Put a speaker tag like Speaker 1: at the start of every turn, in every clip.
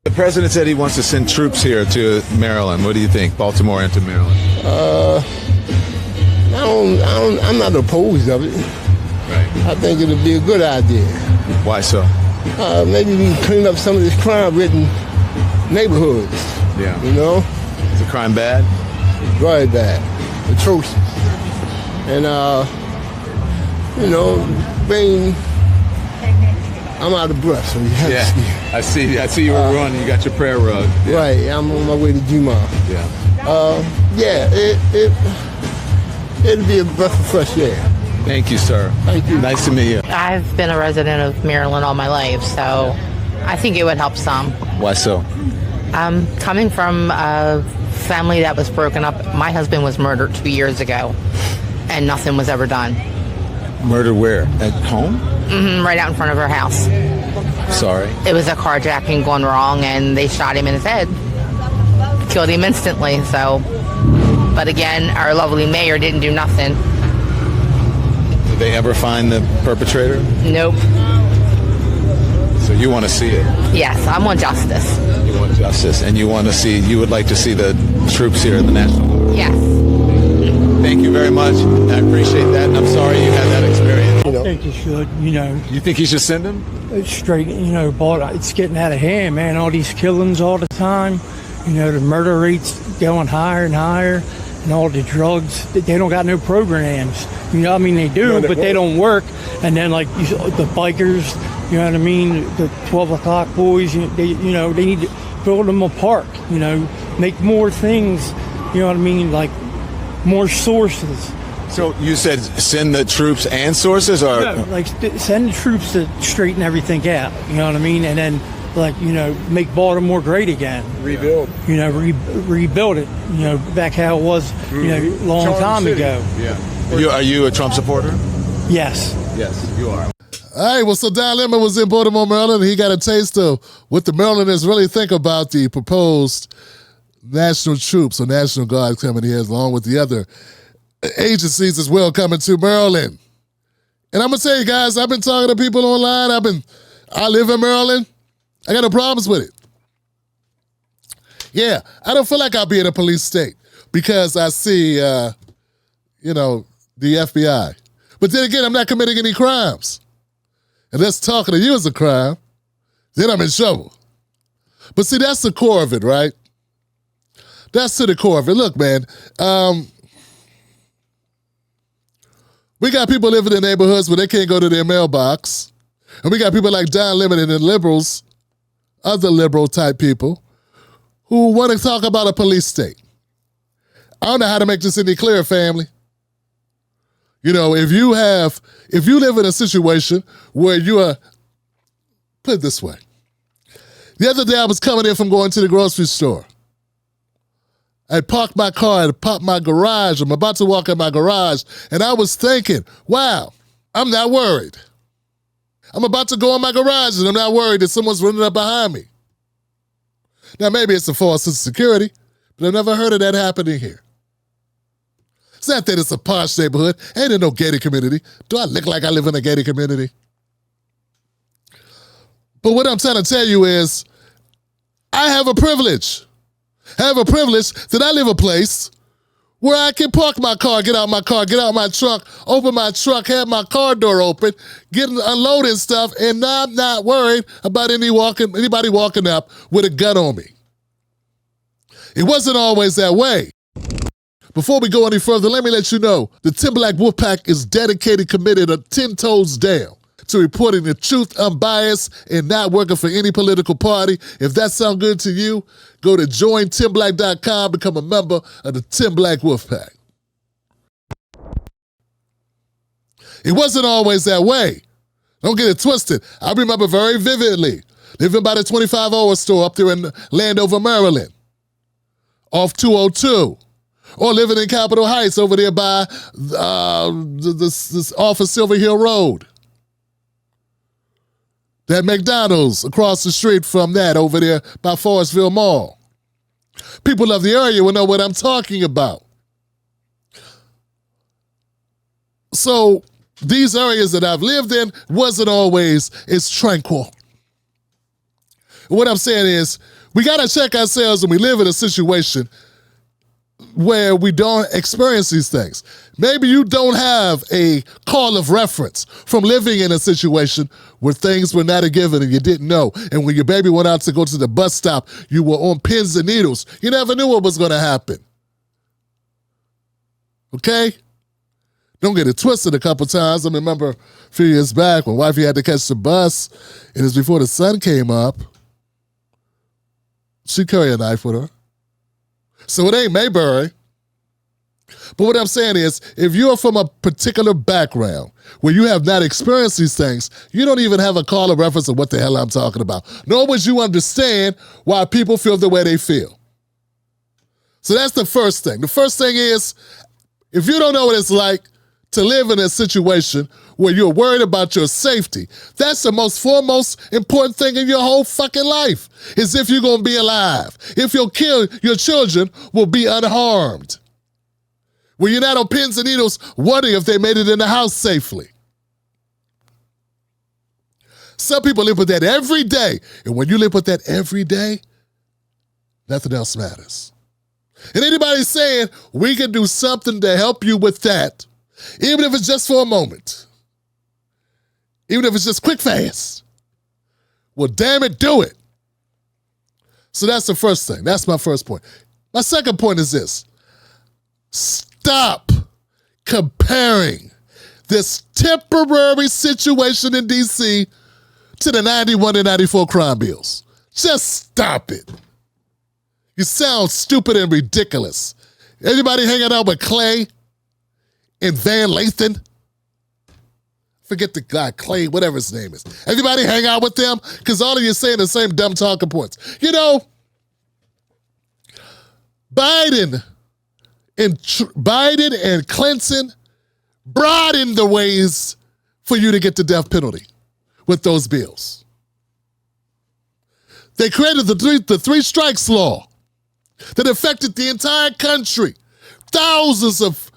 Speaker 1: The president said he wants to send troops here to Maryland. What do you think, Baltimore into Maryland?
Speaker 2: I'm not opposed of it.
Speaker 1: Right.
Speaker 2: I think it'll be a good idea.
Speaker 1: Why so?
Speaker 2: Maybe we can clean up some of this crime-ridden neighborhoods.
Speaker 1: Yeah.
Speaker 2: You know?
Speaker 1: Is the crime bad?
Speaker 2: Very bad. Atrocious. And, I'm out of breath, so you have to see.
Speaker 1: I see you were running. You got your prayer rug. Yeah.
Speaker 2: Right, I'm on my way to Juma.
Speaker 1: Yeah.
Speaker 2: It'll be a breath of fresh air.
Speaker 1: Thank you, sir.
Speaker 2: Thank you.
Speaker 1: Nice to meet you.
Speaker 3: I've been a resident of Maryland all my life, so I think it would help some.
Speaker 1: Why so?
Speaker 3: Coming from a family that was broken up, my husband was murdered 2 years ago, and nothing was ever done.
Speaker 1: Murder where? At home?
Speaker 3: Right out in front of our house.
Speaker 1: Sorry.
Speaker 3: It was a carjacking gone wrong, and they shot him in his head. Killed him instantly, so. But again, our lovely mayor didn't do nothing.
Speaker 1: Did they ever find the perpetrator?
Speaker 3: Nope.
Speaker 1: So you want to see it?
Speaker 3: Yes, I want justice.
Speaker 1: You want justice, and you would like to see the troops here in the National Guard?
Speaker 3: Yes.
Speaker 1: Thank you very much. I appreciate that, and I'm sorry you had that experience.
Speaker 4: I think you should,
Speaker 1: You think he should send him?
Speaker 4: straight, but it's getting out of hand, man. All these killings all the time, the murder rates going higher and higher, and all the drugs, they don't got no programs. They do, but they don't work. And then, like, the bikers, the 12 o'clock boys, they need to build them a park, make more things, like more sources.
Speaker 1: So you said send the troops and sources, or
Speaker 4: No, like send the troops to straighten everything out, and then make Baltimore great again.
Speaker 2: Rebuild.
Speaker 4: Rebuild it, back how it was, long time ago.
Speaker 1: Yeah. Are you a Trump supporter?
Speaker 4: Yes.
Speaker 1: Yes, you are.
Speaker 5: All right, well, so Don Lemon was in Baltimore, Maryland, and he got a taste of what the Marylanders really think about the proposed national troops or National Guard coming here, along with the other agencies as well coming to Maryland. And I'm going to tell you guys, I've been talking to people online. I live in Maryland. I got no problems with it. Yeah, I don't feel like I'll be in a police state because I see, the FBI. But then again, I'm not committing any crimes. Unless talking to you is a crime, then I'm in trouble. But see, that's the core of it, right? That's to the core of it. Look, man, we got people living in neighborhoods where they can't go to their mailbox. And we got people like Don Lemon and the liberals, other liberal type people, who want to talk about a police state. I don't know how to make this any clearer, family. If you live in a situation where you are, put it this way. The other day I was coming in from going to the grocery store. I parked my car and popped my garage. I'm about to walk in my garage, and I was thinking, wow, I'm not worried. I'm about to go in my garage, and I'm not worried that someone's running up behind me. Now, maybe it's a false sense of security, but I've never heard of that happening here. It's not that it's a posh neighborhood. Ain't in no gated community. Do I look like I live in a gated community? But what I'm trying to tell you is, I have a privilege. I have a privilege that I live a place where I can park my car, get out my trunk, open my truck, have my car door open, unloading stuff, and I'm not worried about anybody walking up with a gun on me. It wasn't always that way. Before we go any further, let me let you know the Tim Black Wolfpack is dedicated, committed, 10 toes down to reporting the truth, unbiased, and not working for any political party. If that sounds good to you, go to jointimblack.com, become a member of the Tim Black Wolfpack. It wasn't always that way. Don't get it twisted. I remember very vividly living by the 25-hour store up there in Landover, Maryland, off 202. Or living in Capitol Heights over there by this off of Silver Hill Road. That McDonald's across the street from that over there by Forestville Mall. People of the area will know what I'm talking about. So these areas that I've lived in wasn't always as tranquil. What I'm saying is, we got to check ourselves when we live in a situation where we don't experience these things. Maybe you don't have a call of reference from living in a situation where things were not a given and you didn't know. And when your baby went out to go to the bus stop, you were on pins and needles. You never knew what was going to happen. Okay? Don't get it twisted a couple times. I remember a few years back when wifey had to catch the bus, and it was before the sun came up. She carried a knife with her. So it ain't Mayberry. But what I'm saying is, if you're from a particular background where you have not experienced these things, you don't even have a call of reference of what the hell I'm talking about. Nor would you understand why people feel the way they feel. So that's the first thing. The first thing is, if you don't know what it's like to live in a situation where you're worried about your safety, that's the most foremost important thing in your whole fucking life, is if you're going to be alive. If your children will be unharmed. Where you're not on pins and needles wondering if they made it in the house safely. Some people live with that every day. And when you live with that every day, nothing else matters. And anybody saying we can do something to help you with that, even if it's just for a moment, even if it's just quick, fast, well, damn it, do it. So that's the first thing. That's my first point. My second point is this. Stop comparing this temporary situation in D.C. to the 91 and 94 crime bills. Just stop it. You sound stupid and ridiculous. Anybody hanging out with Clay and Van Lathan? Forget the guy, Clay, whatever his name is. Anybody hang out with them? Because all of you saying the same dumb talking points. You know, Biden and Clinton broadened the ways for you to get the death penalty with those bills. They created the three strikes law that affected the entire country. Thousands of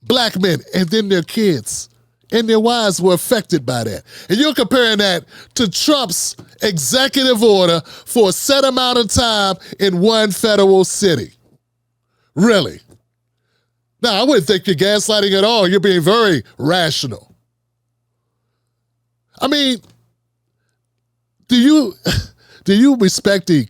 Speaker 5: black men and then their kids and their wives were affected by that. And you're comparing that to Trump's executive order for a set amount of time in one federal city. Really? Now, I wouldn't think you're gaslighting at all. You're being very rational. I mean, do you respect the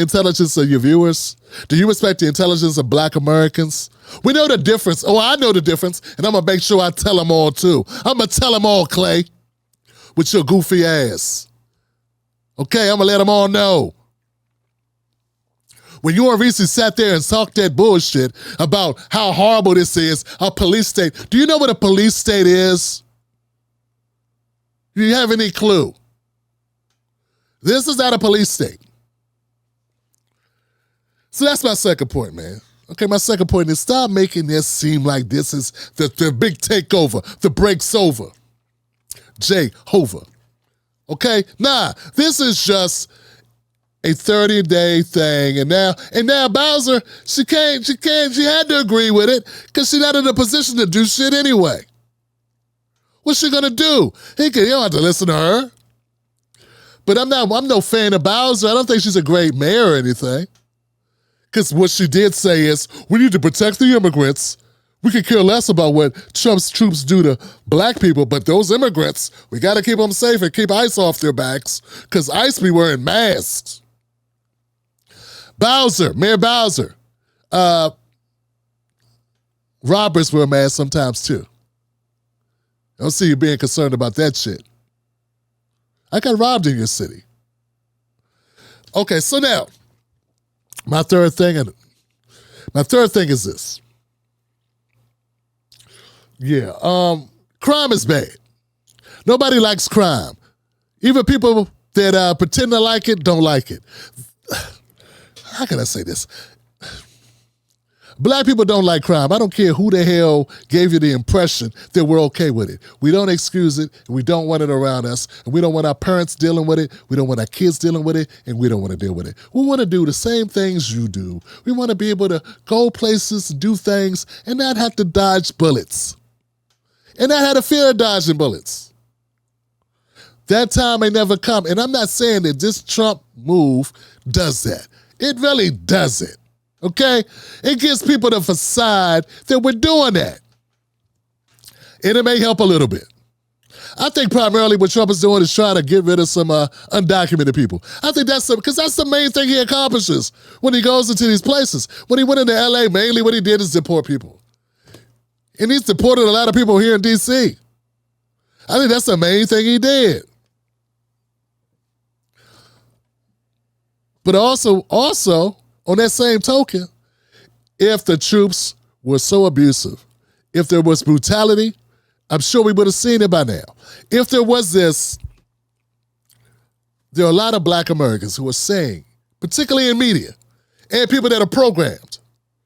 Speaker 5: intelligence of your viewers? Do you respect the intelligence of black Americans? We know the difference. Oh, I know the difference, and I'm going to make sure I tell them all, too. I'm going to tell them all, Clay, with your goofy ass. Okay, I'm going to let them all know. When you and Reese sat there and talked that bullshit about how horrible this is, a police state, do you know what a police state is? Do you have any clue? This is not a police state. So that's my second point, man. Okay, my second point is stop making this seem like this is the big takeover, the break's over. Jehovah. Okay? Nah, this is just a 30-day thing. And now Bowser, she had to agree with it because she's not in a position to do shit anyway. What's she gonna do? You don't have to listen to her. But I'm no fan of Bowser. I don't think she's a great mayor or anything. Because what she did say is, we need to protect the immigrants. We could care less about what Trump's troops do to black people, but those immigrants, we got to keep them safe and keep ice off their backs because ICE be wearing masks. Mayor Bowser. Robbers wear masks sometimes too. I don't see you being concerned about that shit. I got robbed in your city. Okay, so now, my third thing is this. Yeah, crime is bad. Nobody likes crime. Even people that pretend to like it don't like it. How can I say this? Black people don't like crime. I don't care who the hell gave you the impression that we're okay with it. We don't excuse it, and we don't want it around us, and we don't want our parents dealing with it, we don't want our kids dealing with it, and we don't want to deal with it. We want to do the same things you do. We want to be able to go places, do things, and not have to dodge bullets. And not have to fear of dodging bullets. That time may never come. And I'm not saying that this Trump move does that. It really doesn't, okay? It gives people the facade that we're doing that. And it may help a little bit. I think primarily what Trump is doing is trying to get rid of some undocumented people. I think because that's the main thing he accomplishes when he goes into these places. When he went into LA, mainly what he did is deport people. And he's deported a lot of people here in DC. I think that's the main thing he did. But also, on that same token, if the troops were so abusive, if there was brutality, I'm sure we would have seen it by now. If there was this, there are a lot of black Americans who are saying, particularly in media, and people that are programmed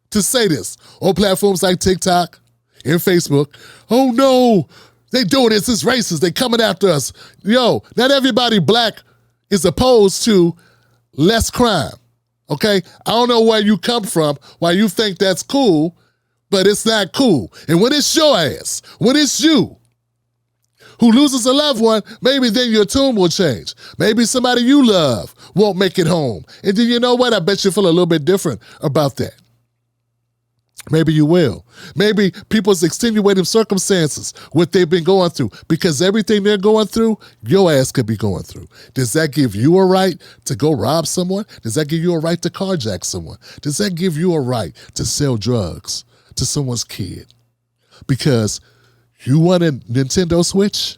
Speaker 5: to say this on platforms like TikTok and Facebook, oh no, they doing this, it's racist, they coming after us. Yo, not everybody black is opposed to less crime, okay? I don't know where you come from, why you think that's cool, but it's not cool. And when it's your ass, when it's you who loses a loved one, maybe then your tune will change. Maybe somebody you love won't make it home. And then you know what? I bet you feel a little bit different about that. Maybe you will. Maybe people's extenuating circumstances, what they've been going through, because everything they're going through, your ass could be going through. Does that give you a right to go rob someone? Does that give you a right to carjack someone? Does that give you a right to sell drugs to someone's kid? Because you want a Nintendo Switch?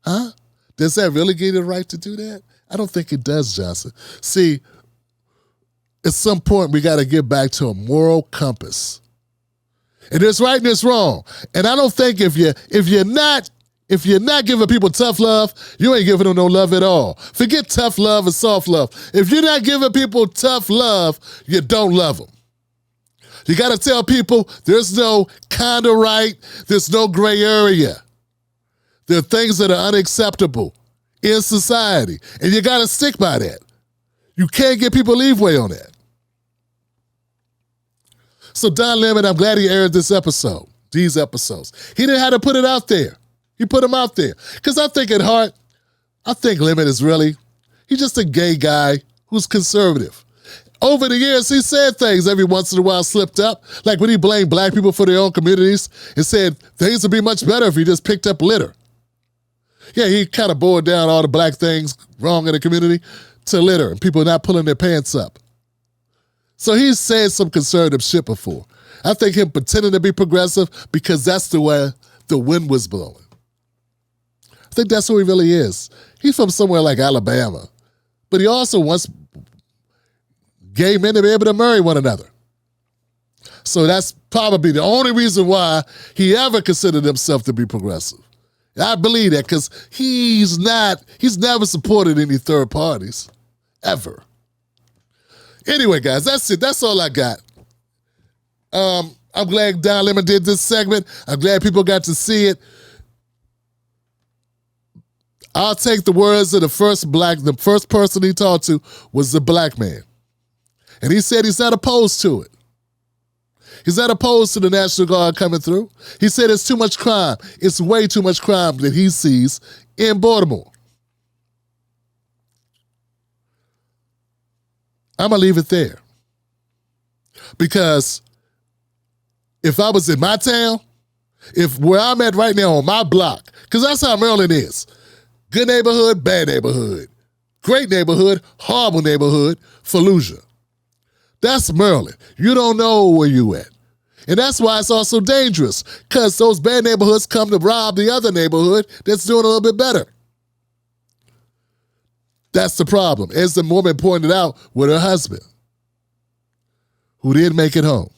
Speaker 5: Huh? Does that really give you the right to do that? I don't think it does, Johnson. See, at some point, we got to get back to a moral compass. And there's right and there's wrong. And I don't think if you're not giving people tough love, you ain't giving them no love at all. Forget tough love and soft love. If you're not giving people tough love, you don't love them. You got to tell people there's no kind of right, there's no gray area. There are things that are unacceptable in society, and you got to stick by that. You can't get people leeway on that. So Don Lemon, I'm glad he aired these episodes. He didn't have to put it out there. He put them out there. Because I think at heart, I think Lemon is he's just a gay guy who's conservative. Over the years, he said things every once in a while slipped up, like when he blamed black people for their own communities and said things would be much better if he just picked up litter. Yeah, he kind of boiled down all the black things wrong in the community to litter and people not pulling their pants up. So he's said some conservative shit before. I think him pretending to be progressive because that's the way the wind was blowing. I think that's who he really is. He's from somewhere like Alabama, but he also wants gay men to be able to marry one another. So that's probably the only reason why he ever considered himself to be progressive. I believe that because he's never supported any third parties, ever. Anyway, guys, that's it. That's all I got. I'm glad Don Lemon did this segment. I'm glad people got to see it. I'll take the words of the first person he talked to was the black man. And he said he's not opposed to it. He's not opposed to the National Guard coming through. He said it's too much crime. It's way too much crime that he sees in Baltimore. I'm going to leave it there. Because if I was in my town, if where I'm at right now on my block, because that's how Maryland is. Good neighborhood, bad neighborhood. Great neighborhood, horrible neighborhood, Fallujah. That's Maryland. You don't know where you at. And that's why it's also dangerous, because those bad neighborhoods come to rob the other neighborhood that's doing a little bit better. That's the problem, as the woman pointed out with her husband, who didn't make it home.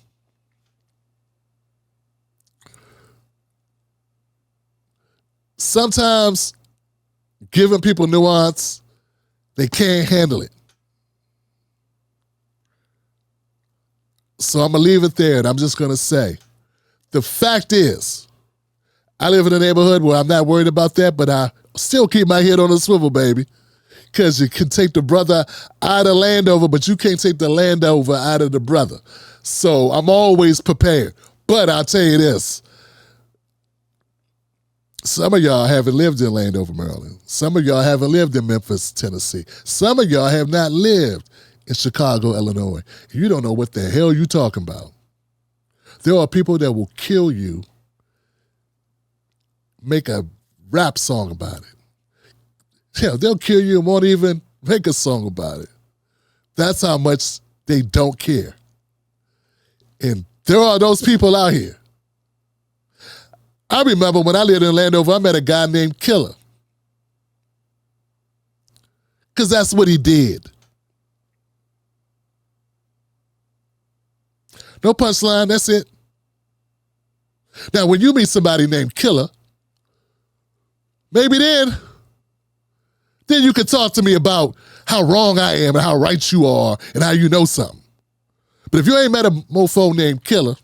Speaker 5: Sometimes giving people nuance, they can't handle it. So I'm going to leave it there, and I'm just going to say, the fact is, I live in a neighborhood where I'm not worried about that, but I still keep my head on a swivel, baby, because you can take the brother out of Landover, but you can't take the Landover out of the brother. So I'm always prepared. But I'll tell you this, Some of y'all haven't lived in Landover, Maryland. Some of y'all haven't lived in Memphis, Tennessee. Some of y'all have not lived in Chicago, Illinois. You don't know what the hell you're talking about. There are people that will kill you, make a rap song about it. Yeah, they'll kill you and won't even make a song about it. That's how much they don't care. And there are those people out here. I remember when I lived in Landover, I met a guy named Killer. Because that's what he did. No punchline, that's it. Now, when you meet somebody named Killer, maybe then you can talk to me about how wrong I am and how right you are and how you know something. But if you ain't met a mofo named Killer,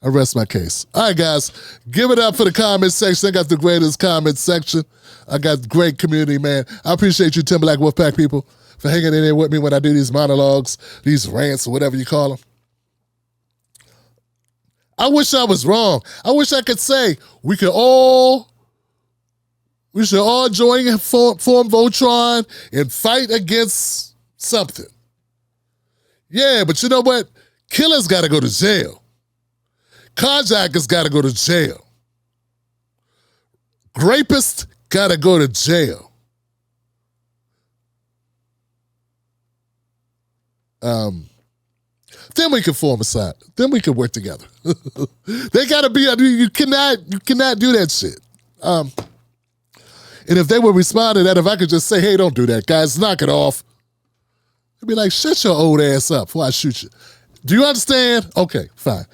Speaker 5: I rest my case. All right, guys, give it up for the comment section. I got the greatest comment section. I got great community, man. I appreciate you, Timberlake Wolfpack people, for hanging in there with me when I do these monologues, these rants, or whatever you call them. I wish I was wrong. I wish I could say we should all join and form Voltron and fight against something. Yeah, but you know what? Killer's got to go to jail. Carjackers got to go to jail. Rapists got to go to jail. Then we can form a side. Then we can work together. They got to be. You cannot do that shit. And if they would respond to that, if I could just say, "Hey, don't do that, guys, knock it off," they'd be like, "Shut your old ass up before I shoot you." Do you understand? Okay, fine.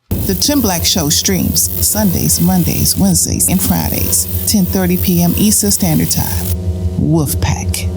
Speaker 6: The Tim Black Show streams Sundays, Mondays, Wednesdays, and Fridays, 10:30 p.m. Eastern Standard Time. Wolfpack.